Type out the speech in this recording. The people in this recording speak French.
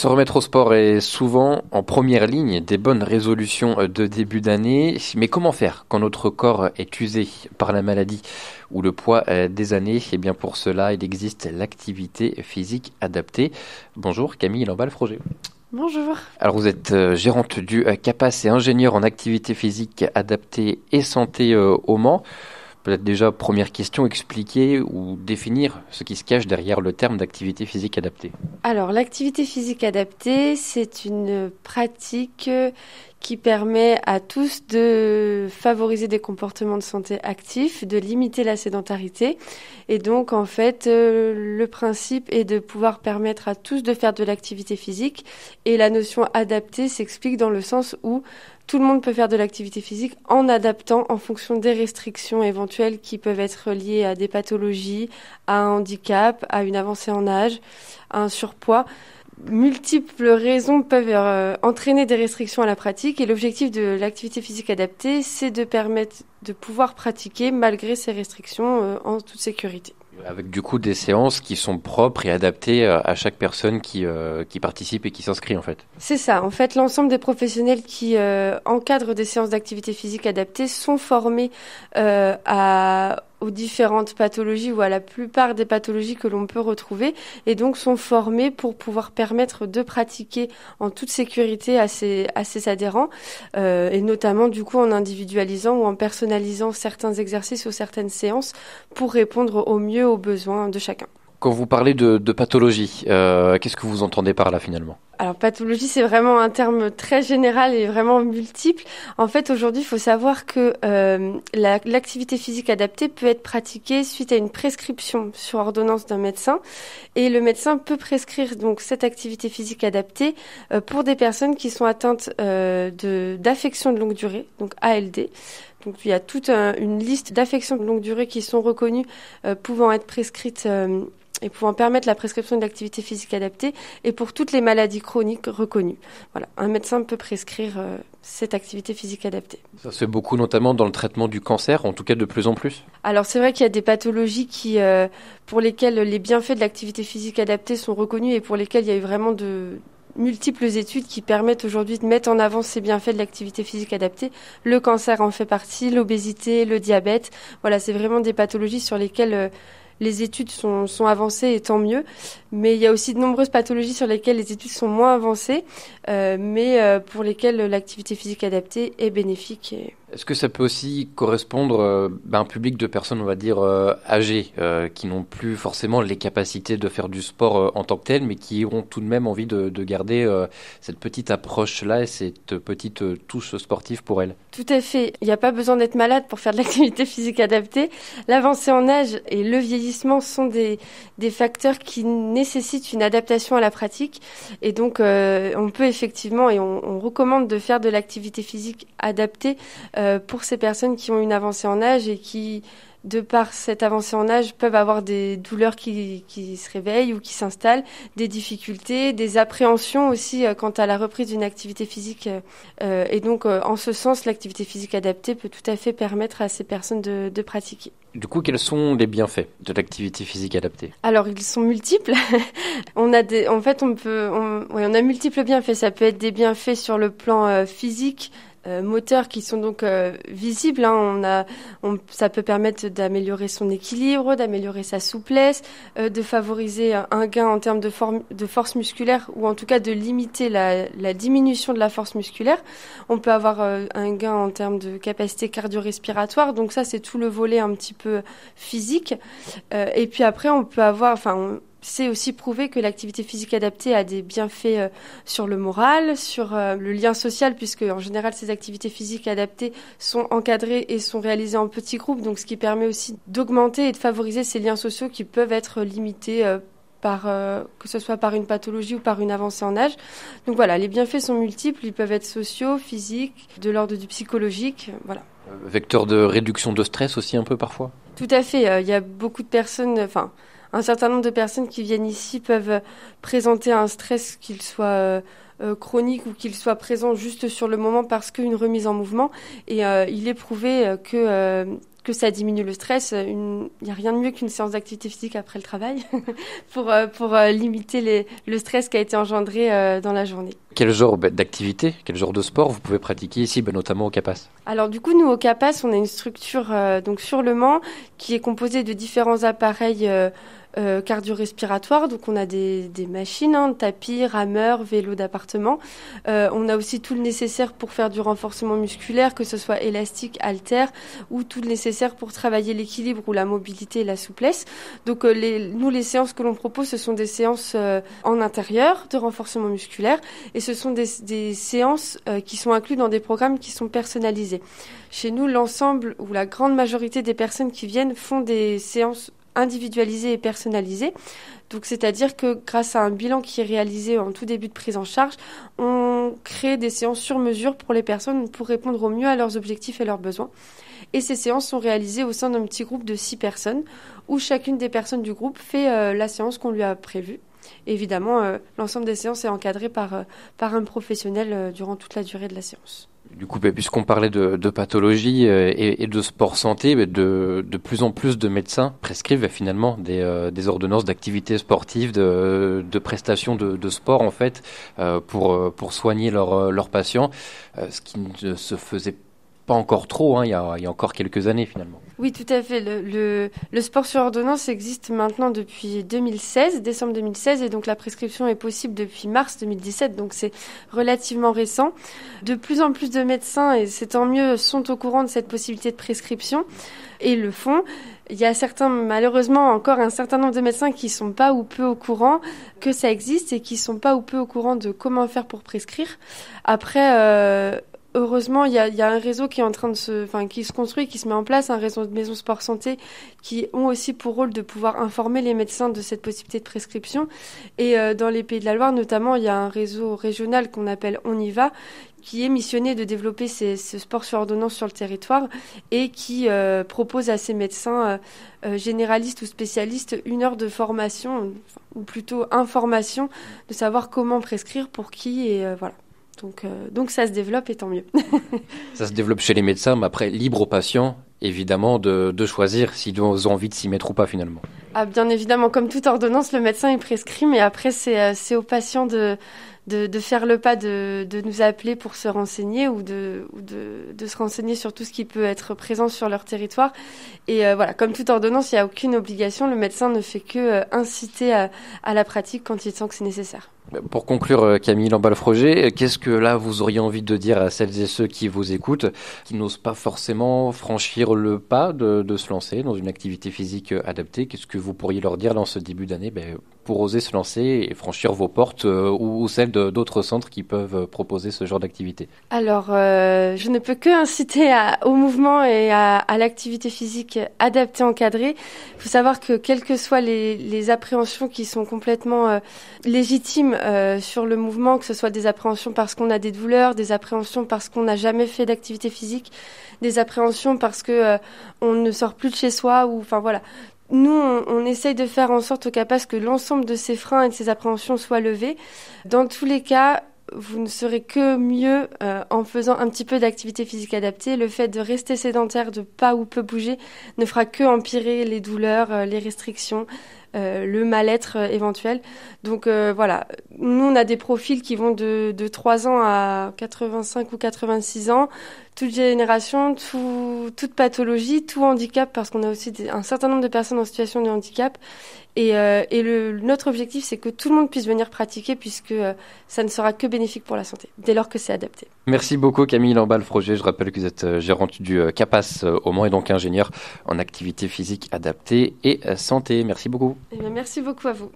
Se remettre au sport est souvent en première ligne des bonnes résolutions de début d'année. Mais comment faire quand notre corps est usé par la maladie ou le poids des années? Eh bien pour cela, il existe l'activité physique adaptée. Bonjour Camille Lamballe-Froger. Bonjour. Alors vous êtes gérante du CAPAS et ingénieure en activité physique adaptée et santé au Mans. Peut-être déjà, première question, expliquer ou définir ce qui se cache derrière le terme d'activité physique adaptée. Alors, l'activité physique adaptée, c'est une pratique qui permet à tous de favoriser des comportements de santé actifs, de limiter la sédentarité. Et donc, en fait, le principe est de pouvoir permettre à tous de faire de l'activité physique. Et la notion adaptée s'explique dans le sens où tout le monde peut faire de l'activité physique en adaptant en fonction des restrictions éventuelles qui peuvent être liées à des pathologies, à un handicap, à une avancée en âge, à un surpoids. Multiples raisons peuvent entraîner des restrictions à la pratique et l'objectif de l'activité physique adaptée, c'est de permettre de pouvoir pratiquer malgré ces restrictions en toute sécurité. Avec du coup des séances qui sont propres et adaptées à chaque personne qui participe et qui s'inscrit en fait. C'est ça. En fait, l'ensemble des professionnels qui encadrent des séances d'activité physique adaptée sont formés aux différentes pathologies ou à la plupart des pathologies que l'on peut retrouver et donc sont formés pour pouvoir permettre de pratiquer en toute sécurité à ses adhérents et notamment du coup en individualisant ou en personnalisant certains exercices ou certaines séances pour répondre au mieux aux besoins de chacun. Quand vous parlez de pathologie, qu'est-ce que vous entendez par là finalement? Alors, pathologie, c'est vraiment un terme très général et vraiment multiple. En fait, aujourd'hui, il faut savoir que l'activité physique adaptée peut être pratiquée suite à une prescription sur ordonnance d'un médecin. Et le médecin peut prescrire donc cette activité physique adaptée pour des personnes qui sont atteintes d'affections de longue durée, donc ALD. Donc, il y a toute une liste d'affections de longue durée qui sont reconnues, pouvant être prescrites et pouvant permettre la prescription de l'activité physique adaptée et pour toutes les maladies chroniques reconnues. Voilà, un médecin peut prescrire cette activité physique adaptée. Ça se fait beaucoup notamment dans le traitement du cancer, en tout cas de plus en plus. Alors c'est vrai qu'il y a des pathologies pour lesquelles les bienfaits de l'activité physique adaptée sont reconnus et pour lesquelles il y a eu vraiment de multiples études qui permettent aujourd'hui de mettre en avant ces bienfaits de l'activité physique adaptée. Le cancer en fait partie, l'obésité, le diabète. Voilà, c'est vraiment des pathologies sur lesquelles les études sont avancées et tant mieux, mais il y a aussi de nombreuses pathologies sur lesquelles les études sont moins avancées, mais pour lesquelles l'activité physique adaptée est bénéfique. Est-ce que ça peut aussi correspondre à un public de personnes, on va dire, âgées, qui n'ont plus forcément les capacités de faire du sport en tant que tel, mais qui ont tout de même envie de garder cette petite approche-là et cette petite touche sportive pour elles? Tout à fait. Il n'y a pas besoin d'être malade pour faire de l'activité physique adaptée. L'avancée en âge et le vieillissement sont des facteurs qui nécessitent une adaptation à la pratique. Et donc, on peut effectivement, et on recommande de faire de l'activité physique adaptée pour ces personnes qui ont une avancée en âge et qui, de par cette avancée en âge, peuvent avoir des douleurs qui se réveillent ou qui s'installent, des difficultés, des appréhensions aussi quant à la reprise d'une activité physique. Et donc, en ce sens, l'activité physique adaptée peut tout à fait permettre à ces personnes de pratiquer. Du coup, quels sont les bienfaits de l'activité physique adaptée? Alors, ils sont multiples. On a multiples bienfaits. Ça peut être des bienfaits sur le plan physique, moteurs qui sont donc visibles. Ça peut permettre d'améliorer son équilibre, d'améliorer sa souplesse, de favoriser un gain en termes de force musculaire ou en tout cas de limiter la diminution de la force musculaire. On peut avoir un gain en termes de capacité cardio-respiratoire. Donc ça, c'est tout le volet un petit peu physique. Et puis après, on peut avoir... C'est aussi prouvé que l'activité physique adaptée a des bienfaits sur le moral, sur le lien social, puisque en général ces activités physiques adaptées sont encadrées et sont réalisées en petits groupes, donc ce qui permet aussi d'augmenter et de favoriser ces liens sociaux qui peuvent être limités que ce soit par une pathologie ou par une avancée en âge. Donc voilà, les bienfaits sont multiples, ils peuvent être sociaux, physiques, de l'ordre du psychologique, voilà. Vecteur de réduction de stress aussi un peu parfois? Tout à fait, il y a beaucoup de personnes, un certain nombre de personnes qui viennent ici peuvent présenter un stress, qu'il soit chronique ou qu'il soit présent juste sur le moment parce qu'une remise en mouvement. Et il est prouvé que que ça diminue le stress. Il n'y a rien de mieux qu'une séance d'activité physique après le travail pour limiter le stress qui a été engendré dans la journée. Quel genre d'activité, quel genre de sport vous pouvez pratiquer ici, notamment au CAPAS? Alors du coup, nous au CAPAS, on a une structure donc sur le Mans qui est composée de différents appareils cardio-respiratoires. Donc on a des machines, tapis, rameurs, vélos d'appartement. On a aussi tout le nécessaire pour faire du renforcement musculaire, que ce soit élastique, haltère, ou tout le nécessaire pour travailler l'équilibre ou la mobilité et la souplesse. Donc les séances que l'on propose, ce sont des séances en intérieur de renforcement musculaire, et ce sont des séances qui sont incluses dans des programmes qui sont personnalisés. Chez nous, l'ensemble ou la grande majorité des personnes qui viennent font des séances individualisées et personnalisées. Donc, c'est-à-dire que grâce à un bilan qui est réalisé en tout début de prise en charge, on crée des séances sur mesure pour les personnes pour répondre au mieux à leurs objectifs et leurs besoins. Et ces séances sont réalisées au sein d'un petit groupe de 6 personnes où chacune des personnes du groupe fait la séance qu'on lui a prévue. Évidemment, l'ensemble des séances est encadré par un professionnel durant toute la durée de la séance. Du coup, puisqu'on parlait de pathologie et de sport santé, de plus en plus de médecins prescrivent finalement des ordonnances d'activité sportive, de prestations de sport en fait, pour soigner leurs patients, ce qui ne se faisait pas encore trop, il y a encore quelques années finalement. Oui, tout à fait. Le sport sur ordonnance existe maintenant depuis 2016, décembre 2016, et donc la prescription est possible depuis mars 2017, donc c'est relativement récent. De plus en plus de médecins, et c'est tant mieux, sont au courant de cette possibilité de prescription et le font. Il y a malheureusement encore un certain nombre de médecins qui sont pas ou peu au courant que ça existe et qui sont pas ou peu au courant de comment faire pour prescrire. Après, heureusement, il y a un réseau qui est en train qui se construit, qui se met en place, un réseau de maisons sport santé qui ont aussi pour rôle de pouvoir informer les médecins de cette possibilité de prescription. Et dans les Pays de la Loire, notamment, il y a un réseau régional qu'on appelle On y va, qui est missionné de développer ce sport sur ordonnance sur le territoire et qui propose à ces médecins généralistes ou spécialistes 1 heure de formation, ou plutôt information, de savoir comment prescrire pour qui, et voilà. Donc ça se développe, et tant mieux. Ça se développe chez les médecins, mais après, libre aux patients, évidemment, de choisir s'ils ont envie de s'y mettre ou pas finalement. Ah, bien évidemment, comme toute ordonnance, le médecin il prescrit, mais après c'est aux patients de faire le pas de nous appeler pour se renseigner ou de se renseigner sur tout ce qui peut être présent sur leur territoire. Et voilà, comme toute ordonnance, il n'y a aucune obligation. Le médecin ne fait que inciter à la pratique quand il sent que c'est nécessaire. Pour conclure, Camille Lamballe-Froger, qu'est-ce que là vous auriez envie de dire à celles et ceux qui vous écoutent, qui n'osent pas forcément franchir le pas de se lancer dans une activité physique adaptée? Qu'est-ce que vous pourriez leur dire dans ce début d'année pour oser se lancer et franchir vos portes ou celles d'autres centres qui peuvent proposer ce genre d'activité? Alors, je ne peux que inciter au mouvement et à l'activité physique adaptée, encadrée. Il faut savoir que quelles que soient les appréhensions qui sont complètement légitimes sur le mouvement, que ce soit des appréhensions parce qu'on a des douleurs, des appréhensions parce qu'on n'a jamais fait d'activité physique, des appréhensions parce que on ne sort plus de chez soi, ou enfin voilà. Nous, on essaye de faire en sorte au CAPAS que l'ensemble de ces freins et de ces appréhensions soient levés. Dans tous les cas, vous ne serez que mieux en faisant un petit peu d'activité physique adaptée. Le fait de rester sédentaire, de pas ou peu bouger, ne fera que empirer les douleurs, les restrictions, le mal-être éventuel. Donc voilà, nous on a des profils qui vont de 3 ans à 85 ou 86 ans, toute génération, toute pathologie, tout handicap, parce qu'on a aussi un certain nombre de personnes en situation de handicap. Et notre objectif, c'est que tout le monde puisse venir pratiquer, puisque ça ne sera que bénéfique pour la santé, dès lors que c'est adapté. Merci beaucoup Camille Lamballe-Froger. Je rappelle que vous êtes gérante du CAPAS au Mans et donc ingénieure en activité physique adaptée et santé. Merci beaucoup. Merci beaucoup à vous.